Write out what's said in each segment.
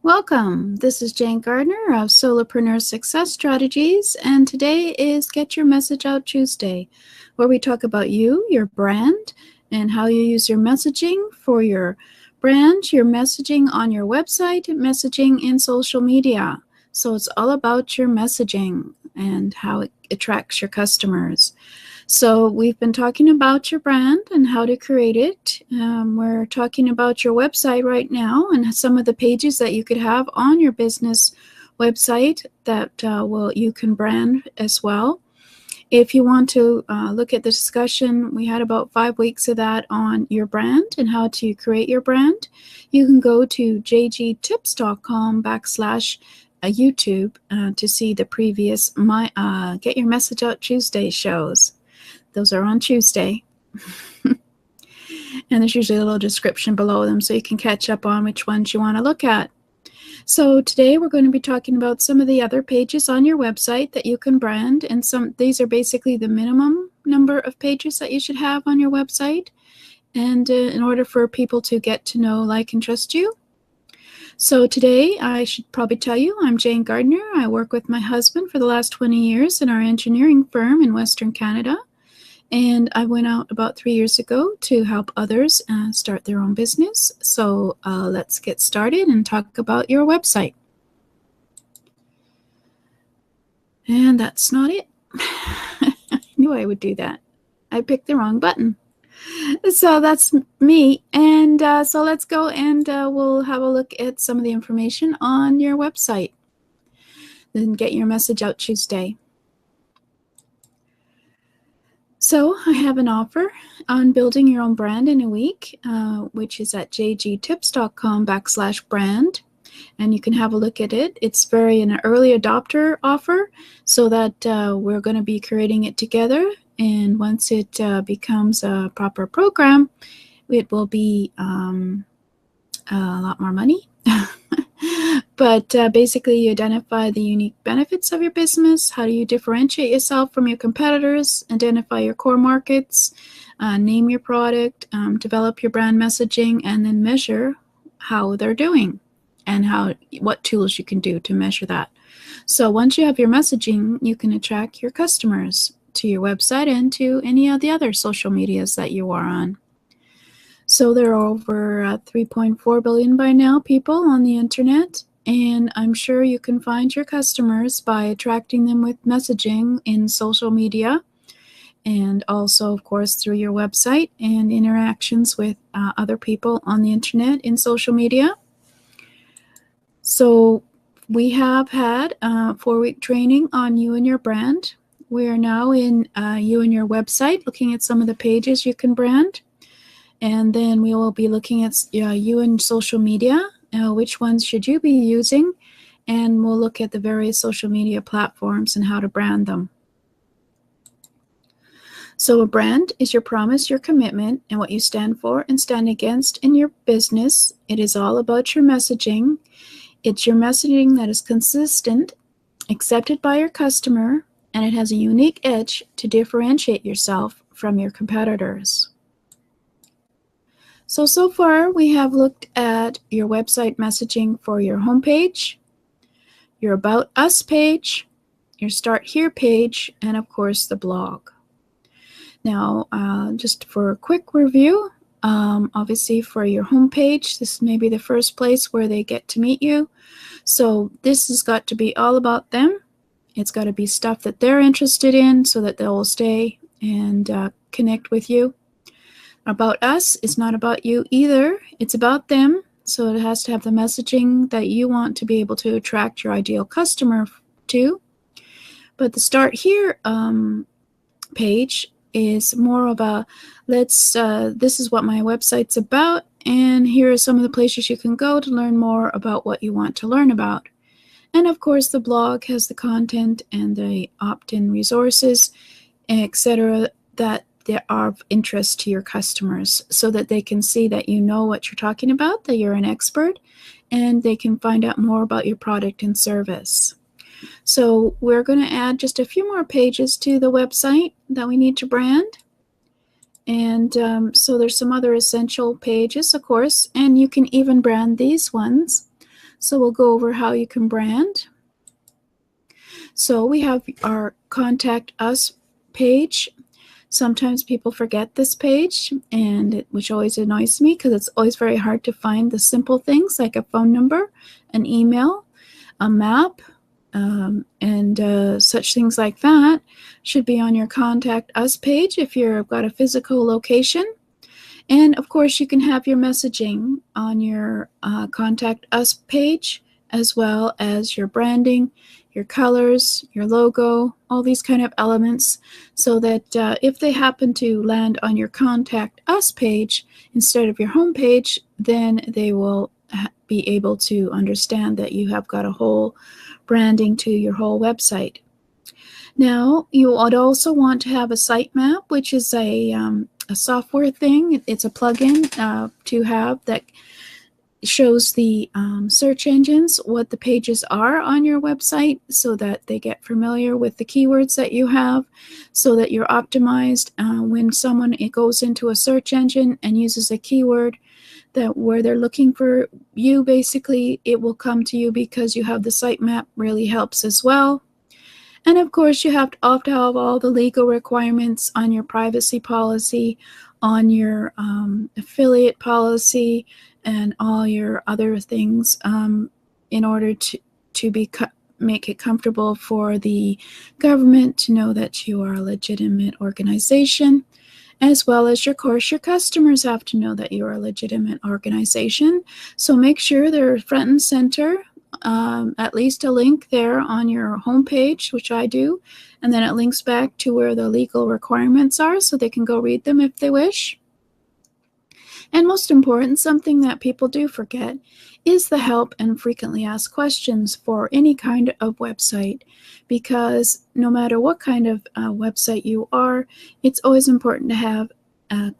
Welcome. This is Jane Gardner of Solopreneur Success Strategies, and today is Get Your Message Out Tuesday, where we talk about you, your brand, and how you use your messaging for your brand, your messaging on your website, messaging in social media. So it's all about your messaging and how it attracts your customers. So we've been talking about your brand and how to create it. We're talking about your website right now and some of the pages that you could have on your business website that you can brand as well. If you want to look at the discussion, we had about 5 weeks of that on your brand and how to create your brand. You can go to jgtips.com/YouTube to see the previous Get Your Message Out Tuesday shows. Those are on Tuesday. And there's usually a little description below them so you can catch up on which ones you want to look at. So today we're going to be talking about some of the other pages on your website that you can brand, and these are basically the minimum number of pages that you should have on your website, and in order for people to get to know, like, and trust you. So today I should probably tell you I'm Jane Gardner. I work with my husband for the last 20 years in our engineering firm in Western Canada. And I went out about 3 years ago to help others start their own business. So let's get started and talk about your website. And that's not it. I knew I would do that. I picked the wrong button. So that's me. And so let's go and we'll have a look at some of the information on your website. Then Get Your Message Out Tuesday. So I have an offer on building your own brand in a week, which is at jgtips.com/brand. And you can have a look at it. It's an early adopter offer, so that we're going to be creating it together. And once it becomes a proper program, it will be a lot more money. But basically, you identify the unique benefits of your business. How do you differentiate yourself from your competitors? Identify your core markets, name your product, develop your brand messaging, and then measure how they're doing and what tools you can do to measure that. So once you have your messaging, you can attract your customers to your website and to any of the other social medias that you are on. So there are over 3.4 billion by now people on the internet, and I'm sure you can find your customers by attracting them with messaging in social media, and also, of course, through your website and interactions with other people on the internet in social media. So we have had a 4-week training on you and your brand. We are now in you and your website, looking at some of the pages you can brand. And then we will be looking at you and social media, which ones should you be using, and we'll look at the various social media platforms and how to brand them. So a brand is your promise, your commitment, and what you stand for and stand against in your business. It is all about your messaging. It's your messaging that is consistent, accepted by your customer, and it has a unique edge to differentiate yourself from your competitors. So far we have looked at your website messaging for your homepage, your About Us page, your Start Here page, and of course the blog. Now, just for a quick review, obviously for your homepage, this may be the first place where they get to meet you. So this has got to be all about them. It's got to be stuff that they're interested in so that they will stay and connect with you. About Us is not about you either. It's about them. So it has to have the messaging that you want to be able to attract your ideal customer to. But the Start Here page is more of a this is what my website's about, and here are some of the places you can go to learn more about what you want to learn about. And of course the blog has the content and the opt-in resources, etc., that they are of interest to your customers, so that they can see that you know what you're talking about, that you're an expert, and they can find out more about your product and service. So we're going to add just a few more pages to the website that we need to brand. And so there's some other essential pages, of course, and you can even brand these ones. So we'll go over how you can brand. So we have our Contact Us page. Sometimes people forget this page, which always annoys me because it's always very hard to find the simple things like a phone number, an email, a map, and such things like that should be on your Contact Us page if you've got a physical location. And of course, you can have your messaging on your Contact Us page, as well as your branding, your colors, your logo, all these kind of elements, so that if they happen to land on your Contact Us page instead of your home page, then they will be able to understand that you have got a whole branding to your whole website. Now, you would also want to have a sitemap, which is a software thing. It's a plugin to have that shows the search engines what the pages are on your website, so that they get familiar with the keywords that you have, so that you're optimized when someone goes into a search engine and uses a keyword that where they're looking for you, basically it will come to you because you have the sitemap. Really helps as well. And of course, you have to have all the legal requirements on your privacy policy, on your affiliate policy, and all your other things in order to make it comfortable for the government to know that you are a legitimate organization, as well as, of course, your customers have to know that you are a legitimate organization. So make sure they're front and center. At least a link there on your homepage, which I do, and then it links back to where the legal requirements are so they can go read them if they wish. And most important, something that people do forget is the help and frequently asked questions for any kind of website, because no matter what kind of website you are, it's always important to have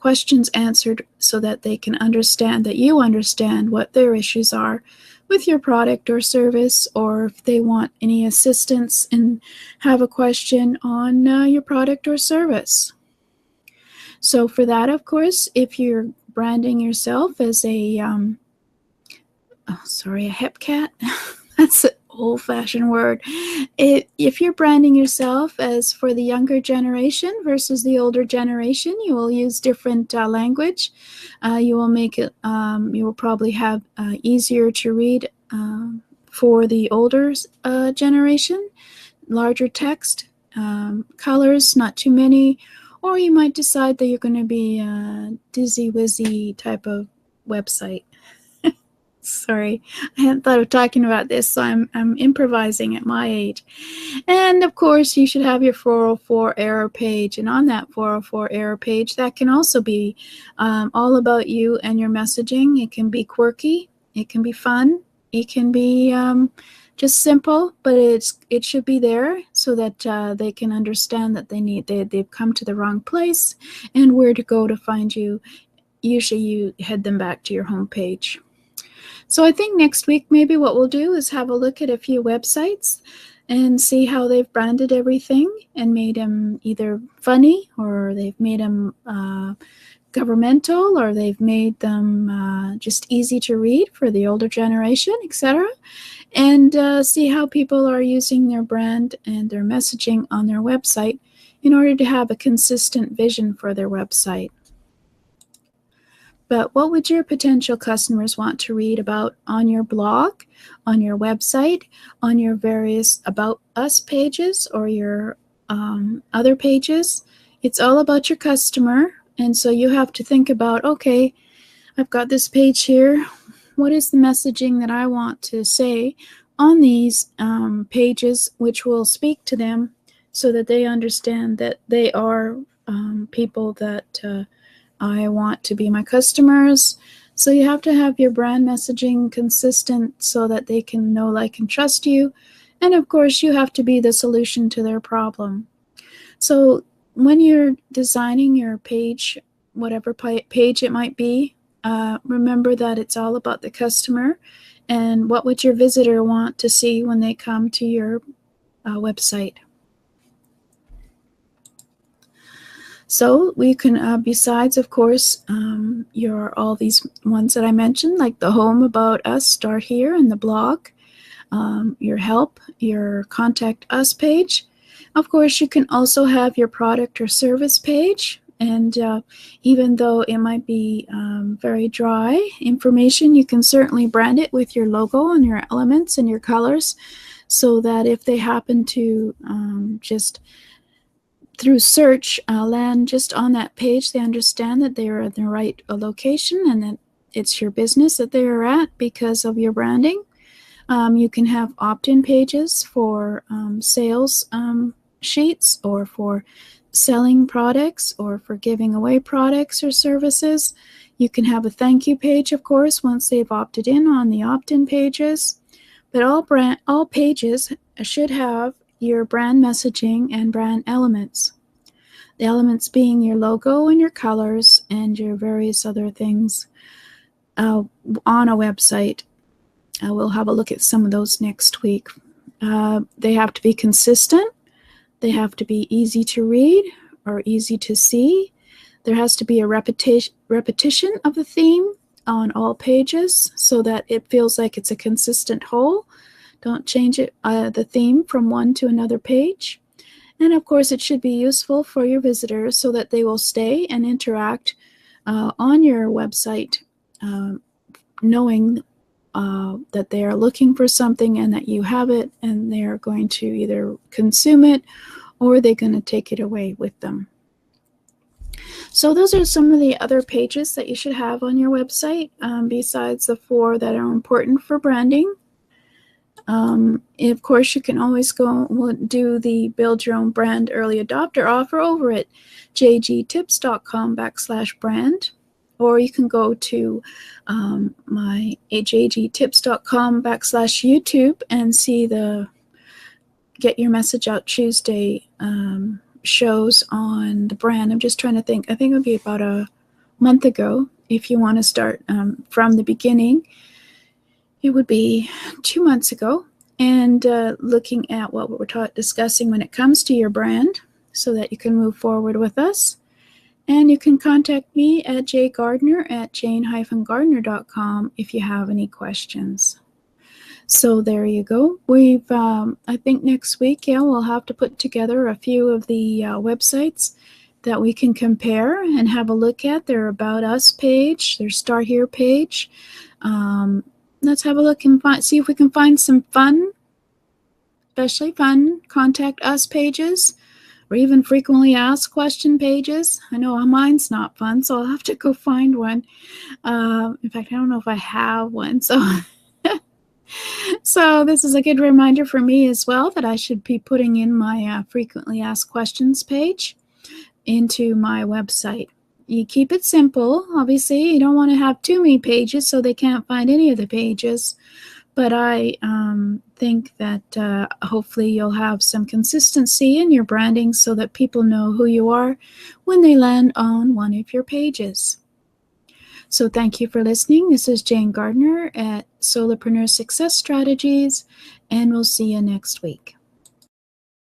questions answered so that they can understand that you understand what their issues are with your product or service, or if they want any assistance and have a question on your product or service. So for that, of course, if you're branding yourself as a hepcat, that's an old-fashioned word. If you're branding yourself as for the younger generation versus the older generation, you will use different language. You will make it. You will probably have easier to read for the older generation, larger text, colors, not too many, or you might decide that you're going to be a dizzy-wizzy type of website. Sorry, I hadn't thought of talking about this, so I'm improvising at my age. And of course, you should have your 404 error page. And on that 404 error page, that can also be all about you and your messaging. It can be quirky, it can be fun, it can be just simple, but it should be there so that they can understand that they've come to the wrong place and where to go to find you. Usually, you head them back to your home page. So I think next week maybe what we'll do is have a look at a few websites and see how they've branded everything and made them either funny, or they've made them governmental, or they've made them just easy to read for the older generation, etc. And see how people are using their brand and their messaging on their website in order to have a consistent vision for their website. But what would your potential customers want to read about on your blog, on your website, on your various About Us pages, or your other pages? It's all about your customer. And so you have to think about, okay, I've got this page here. What is the messaging that I want to say on these pages, which will speak to them so that they understand that they are people that I want to be my customers. So you have to have your brand messaging consistent so that they can know, like, and trust you. And of course, you have to be the solution to their problem. So when you're designing your page, whatever page it might be, remember that it's all about the customer and what would your visitor want to see when they come to your website. So we can, besides, of course, all these ones that I mentioned, like the home, about us, start here, and the blog, your help, your contact us page. Of course, you can also have your product or service page. And even though it might be very dry information, you can certainly brand it with your logo and your elements and your colors, so that if they happen to just through search land just on that page, they understand that they are at the right location and that it's your business that they are at because of your branding. You can have opt-in pages for sales sheets, or for selling products, or for giving away products or services. You can have a thank you page, of course, once they've opted in on the opt-in pages. But all pages should have your brand messaging and brand elements. The elements being your logo and your colors and your various other things on a website. We'll have a look at some of those next week. They have to be consistent. They have to be easy to read or easy to see. There has to be a repetition of the theme on all pages so that it feels like it's a consistent whole. Don't change the theme from one to another page. And of course, it should be useful for your visitors so that they will stay and interact on your website, knowing that they are looking for something and that you have it, and they are going to either consume it or they're going to take it away with them. So those are some of the other pages that you should have on your website, besides the 4 that are important for branding. Of course, you can always go do the Build Your Own Brand Early Adopter offer over at jgtips.com/brand. Or you can go to my jgtips.com/YouTube and see the Get Your Message Out Tuesday shows on the brand. I'm just trying to think. I think it would be about a month ago. If you want to start from the beginning, it would be 2 months ago. And looking at what we're discussing when it comes to your brand, so that you can move forward with us. And you can contact me at jgardner@jane-gardner.com if you have any questions. So there you go. We've, I think next week, we'll have to put together a few of the websites that we can compare and have a look at. Their About Us page, their Start Here page. Let's have a look and see if we can find some fun, especially fun, contact us pages, or even frequently asked question pages. I know mine's not fun, so I'll have to go find one. In fact, I don't know if I have one. So this is a good reminder for me as well that I should be putting in my frequently asked questions page into my website. You keep it simple. Obviously, you don't want to have too many pages so they can't find any of the pages. But I think that hopefully you'll have some consistency in your branding so that people know who you are when they land on one of your pages. So thank you for listening. This is Jane Gardner at Solopreneur Success Strategies, and we'll see you next week.